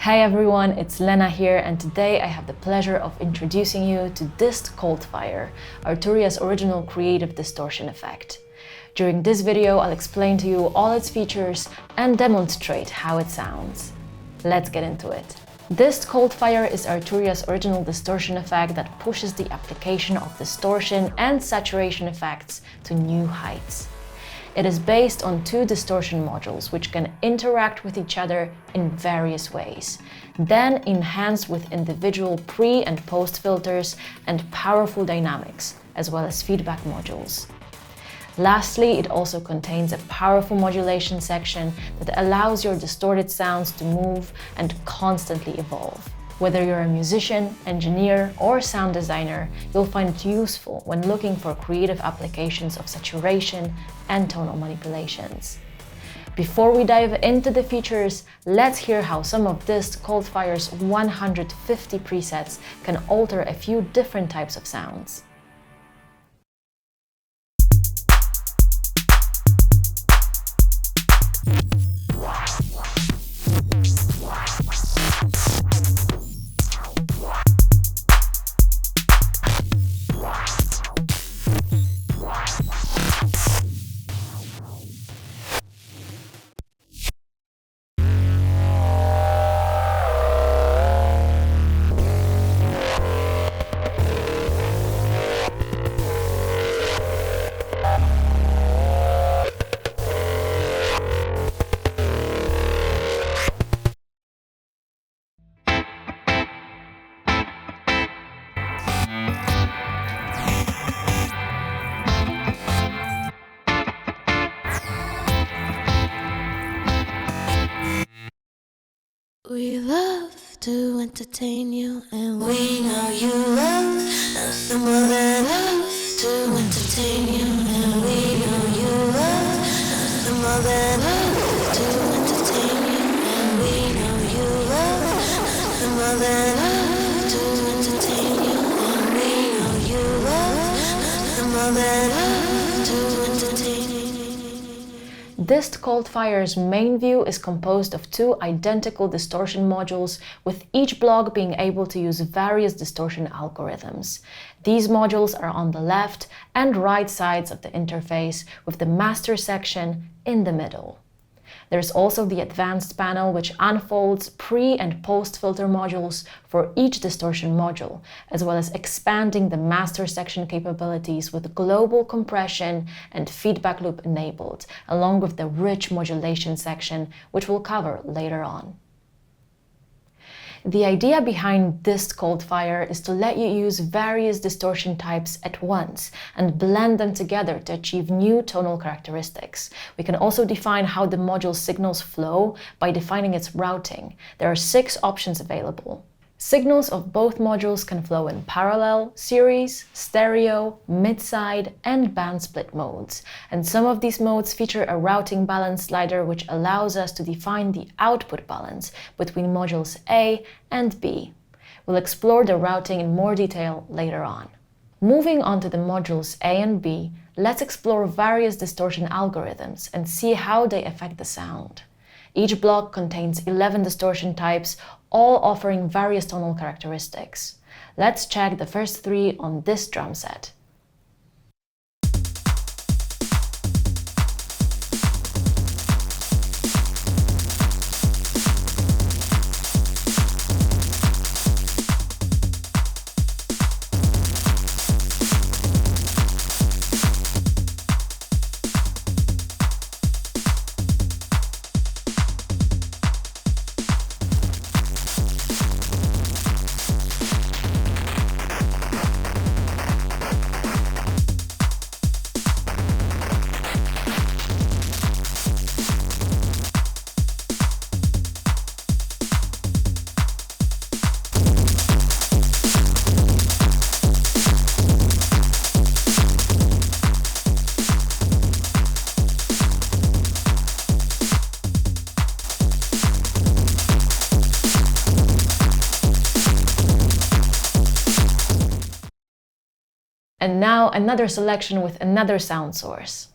Hi everyone, it's Lena here, and today I have the pleasure of introducing you to Dist Coldfire, Arturia's original creative distortion effect. During this video, I'll explain to you all its features and demonstrate how it sounds. Let's get into it. Dist Coldfire is Arturia's original distortion effect that pushes the application of distortion and saturation effects to new heights. It is based on two distortion modules which can interact with each other in various ways, then enhanced with individual pre- and post-filters and powerful dynamics, as well as feedback modules. Lastly, it also contains a powerful modulation section that allows your distorted sounds to move and constantly evolve. Whether you're a musician, engineer, or sound designer, you'll find it useful when looking for creative applications of saturation and tonal manipulations. Before we dive into the features, let's hear how some of Dist Coldfire's 150 presets can alter a few different types of sounds. We love to entertain you, and we know you love nothing more than love to entertain you, and we know you love nothing more than love to entertain you, and we know you love nothing more than love to entertain you, and we know you love nothing more than love to entertain you. Dist Coldfire's main view is composed of two identical distortion modules, with each block being able to use various distortion algorithms. These modules are on the left and right sides of the interface, with the master section in the middle. There's also the advanced panel, which unfolds pre- and post-filter modules for each distortion module, as well as expanding the master section capabilities with global compression and feedback loop enabled, along with the rich modulation section, which we'll cover later on. The idea behind Dist Coldfire is to let you use various distortion types at once and blend them together to achieve new tonal characteristics. We can also define how the module's signals flow by defining its routing. There are 6 options available. Signals of both modules can flow in parallel, series, stereo, mid-side, and band split modes. And some of these modes feature a routing balance slider which allows us to define the output balance between modules A and B. We'll explore the routing in more detail later on. Moving on to the modules A and B, let's explore various distortion algorithms and see how they affect the sound. Each block contains 11 distortion types, all offering various tonal characteristics. Let's check the first 3 on this drum set. And now another selection with another sound source.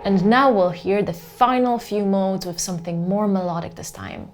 And now we'll hear the final few modes with something more melodic this time.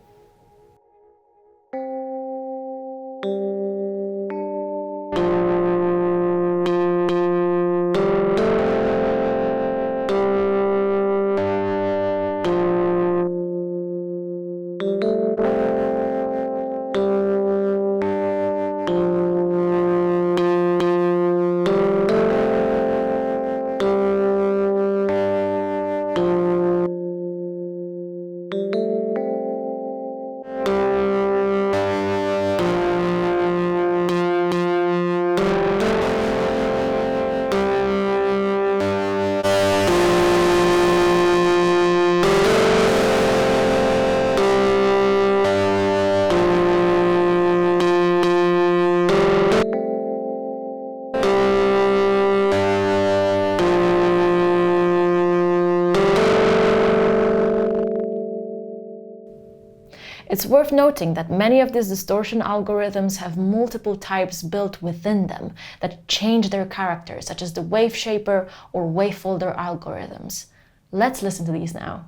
It's worth noting that many of these distortion algorithms have multiple types built within them that change their character, such as the wave shaper or wavefolder algorithms. Let's listen to these now.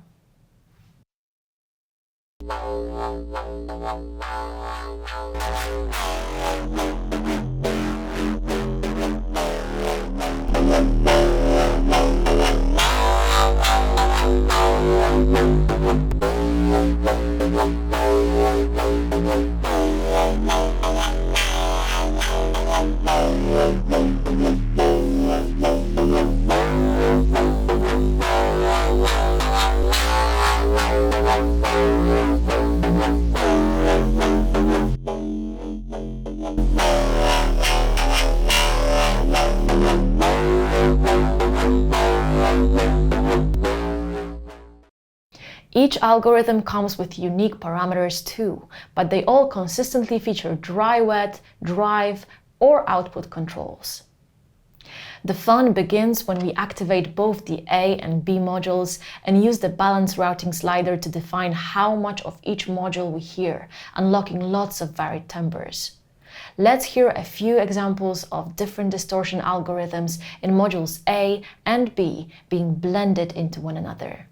Each algorithm comes with unique parameters too, but they all consistently feature dry-wet, drive, or output controls. The fun begins when we activate both the A and B modules and use the balance routing slider to define how much of each module we hear, unlocking lots of varied timbres. Let's hear a few examples of different distortion algorithms in modules A and B being blended into one another.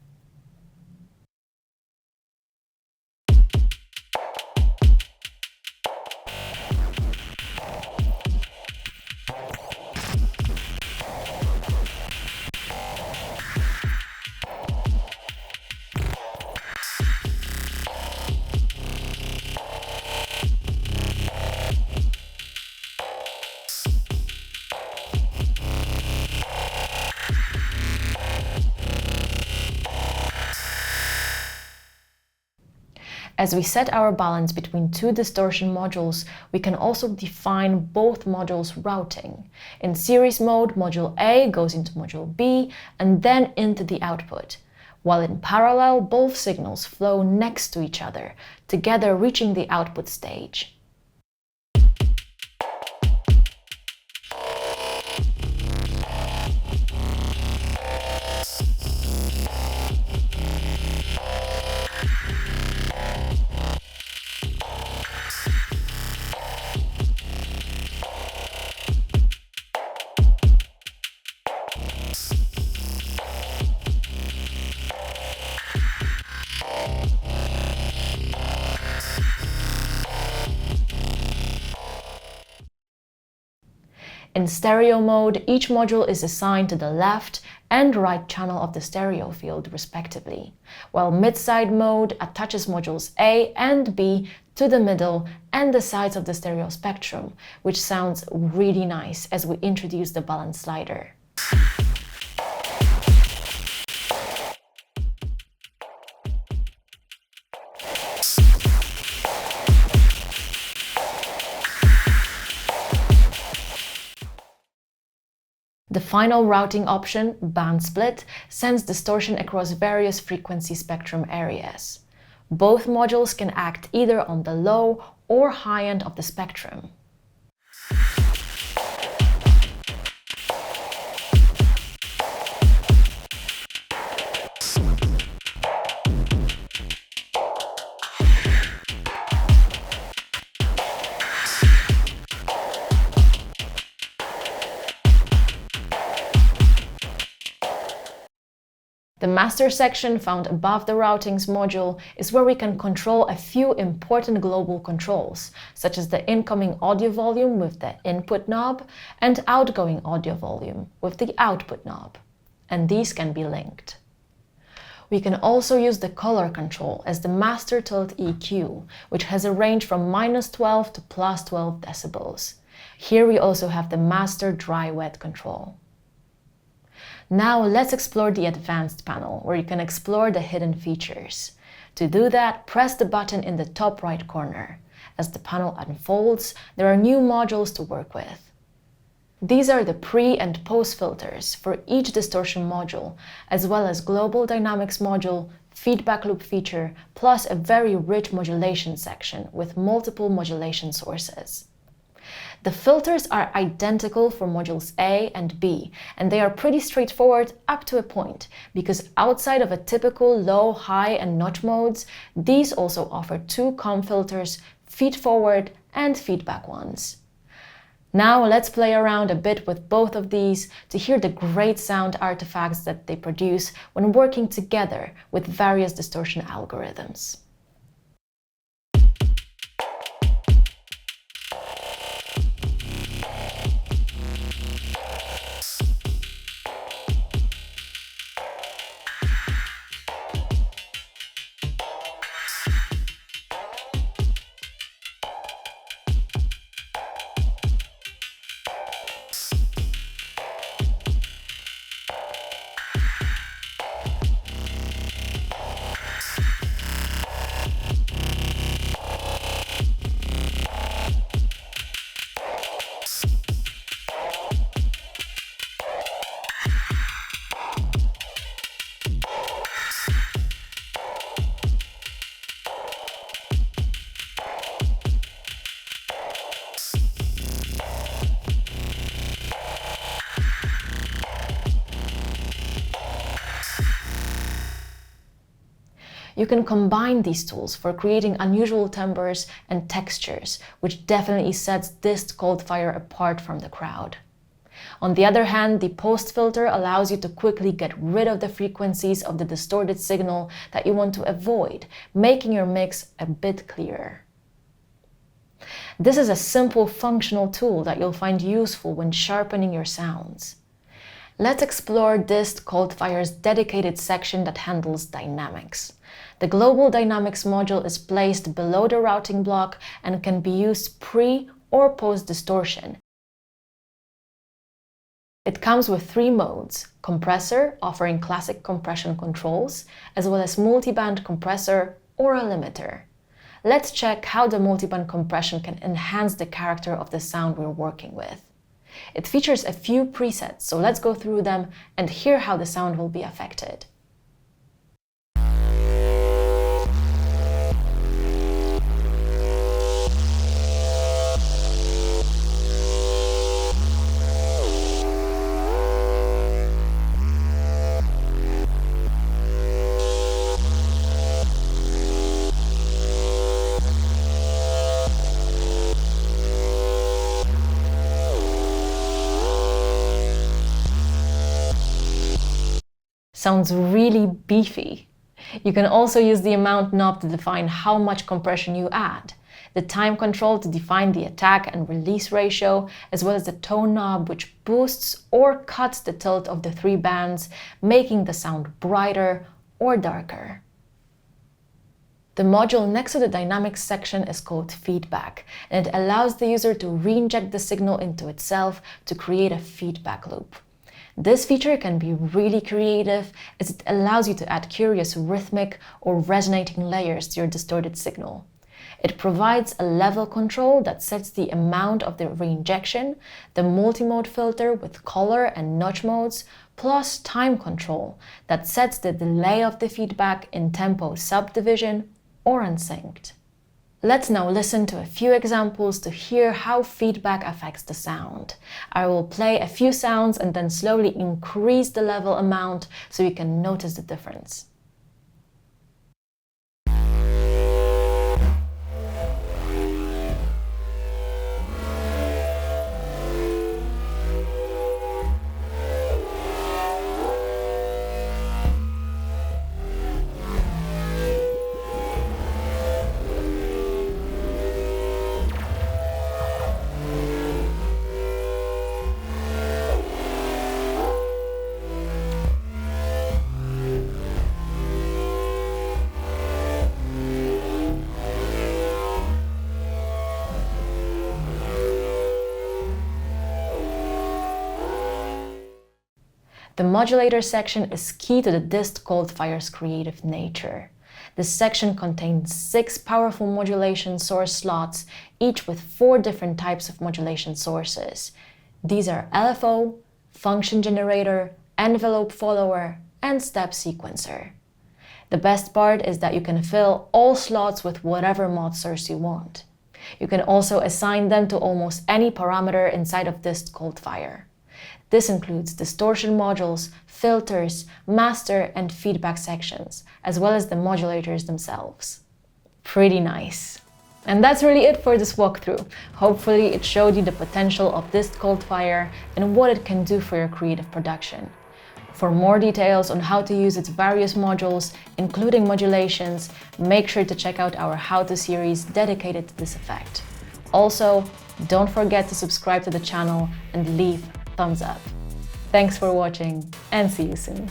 As we set our balance between two distortion modules, we can also define both modules' routing. In series mode, module A goes into module B and then into the output, while in parallel, both signals flow next to each other, together reaching the output stage. In stereo mode, each module is assigned to the left and right channel of the stereo field, respectively, while mid-side mode attaches modules A and B to the middle and the sides of the stereo spectrum, which sounds really nice as we introduce the balance slider. The final routing option, band split, sends distortion across various frequency spectrum areas. Both modules can act either on the low or high end of the spectrum. The master section found above the routings module is where we can control a few important global controls, such as the incoming audio volume with the input knob and outgoing audio volume with the output knob, and these can be linked. We can also use the color control as the master tilt EQ, which has a range from -12 to +12 decibels. Here we also have the master dry-wet control. Now let's explore the advanced panel, where you can explore the hidden features. To do that, press the button in the top right corner. As the panel unfolds, there are new modules to work with. These are the pre- and post-filters for each distortion module, as well as global dynamics module, feedback loop feature, plus a very rich modulation section with multiple modulation sources. The filters are identical for modules A and B, and they are pretty straightforward up to a point, because outside of a typical low, high, and notch modes, these also offer two COM filters, feed-forward and feedback ones. Now let's play around a bit with both of these to hear the great sound artifacts that they produce when working together with various distortion algorithms. You can combine these tools for creating unusual timbres and textures, which definitely sets this Coldfire apart from the crowd. On the other hand, the post filter allows you to quickly get rid of the frequencies of the distorted signal that you want to avoid, making your mix a bit clearer. This is a simple functional tool that you'll find useful when sharpening your sounds. Let's explore Dist Coldfire's dedicated section that handles dynamics. The Global Dynamics module is placed below the routing block and can be used pre- or post-distortion. It comes with 3 modes: compressor, offering classic compression controls, as well as multiband compressor or a limiter. Let's check how the multiband compression can enhance the character of the sound we're working with. It features a few presets, so let's go through them and hear how the sound will be affected. Sounds really beefy. You can also use the amount knob to define how much compression you add, the time control to define the attack and release ratio, as well as the tone knob, which boosts or cuts the tilt of the 3 bands, making the sound brighter or darker. The module next to the dynamics section is called feedback, and it allows the user to re-inject the signal into itself to create a feedback loop. This feature can be really creative, as it allows you to add curious rhythmic or resonating layers to your distorted signal. It provides a level control that sets the amount of the reinjection, the multimode filter with color and notch modes, plus time control that sets the delay of the feedback in tempo subdivision or unsynced. Let's now listen to a few examples to hear how feedback affects the sound. I will play a few sounds and then slowly increase the level amount so you can notice the difference. The modulator section is key to the Dist Coldfire's creative nature. This section contains 6 powerful modulation source slots, each with 4 different types of modulation sources. These are LFO, function generator, envelope follower, and step sequencer. The best part is that you can fill all slots with whatever mod source you want. You can also assign them to almost any parameter inside of Dist Coldfire. This includes distortion modules, filters, master and feedback sections, as well as the modulators themselves. Pretty nice. And that's really it for this walkthrough. Hopefully it showed you the potential of Dist Coldfire and what it can do for your creative production. For more details on how to use its various modules, including modulations, make sure to check out our how-to series dedicated to this effect. Also, don't forget to subscribe to the channel and leave thumbs up. Thanks for watching and see you soon.